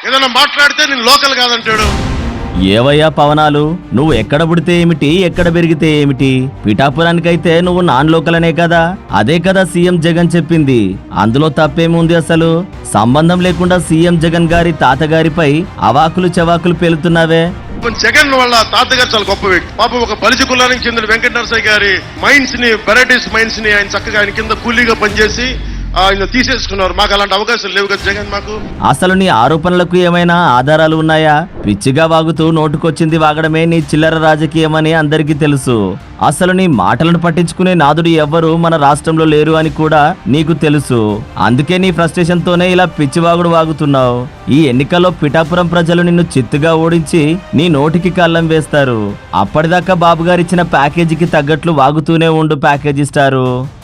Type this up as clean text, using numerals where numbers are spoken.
ఏదైనా మాట్లాడితే నేను లోకల్ కాదంటాడు. ఏవయ్యా పవనాలు, నువ్వు ఎక్కడ పుడితే ఏమిటి, ఎక్కడ పెరిగితే ఏమిటి? పిఠాపురానికైతే నువ్వు నాన్ లోకలనే కదా. అదే కదా సీఎం జగన్ చెప్పింది. అందులో తప్పేముంది అసలు? సంబంధం లేకుండా సీఎం జగన్ గారి తాతగారిపై అవాకులు చవాకులు పేలుతున్నావే. జగన్ వాళ్ళ తాతగారు చాలా గొప్ప వ్యక్తి. పాపం ఒక బలిజ కులానికి చెందిన వెంకట నరసయ్య గారి మైన్స్ ని, వెరైటీస్ మైన్స్ ని ఆయన చక్కగా ఆయన కింద కూలీగా పనిచేసి ఆయన తీసేసుకున్నారు. మాకు అలాంటి అవకాశాలు లేవు కదా జగన్ మాకు. అసలు నీ ఆరోపణలకు ఏమైనా ఆధారాలు ఉన్నాయా? పిచ్చిగా వాగుతూ నోటుకొచ్చింది వాగడమే నీ చిల్లర రాజకీయమని అందరికీ తెలుసు. అసలు నీ మాటలను పట్టించుకునే నాదుడు ఎవ్వరూ మన రాష్ట్రంలో లేరు అని కూడా నీకు తెలుసు. అందుకే నీ ఫ్రస్ట్రేషన్ తోనే ఇలా పిచ్చివాగుడు వాగుతున్నావు. ఈ ఎన్నికల్లో పిఠాపురం ప్రజలు నిన్ను చిత్తుగా ఓడించి నీ నోటికి కళ్ళం వేస్తారు. అప్పటిదాకా బాబు గారు ఇచ్చిన ప్యాకేజీకి తగ్గట్లు వాగుతూనే ఉండు ప్యాకేజీ స్టారు.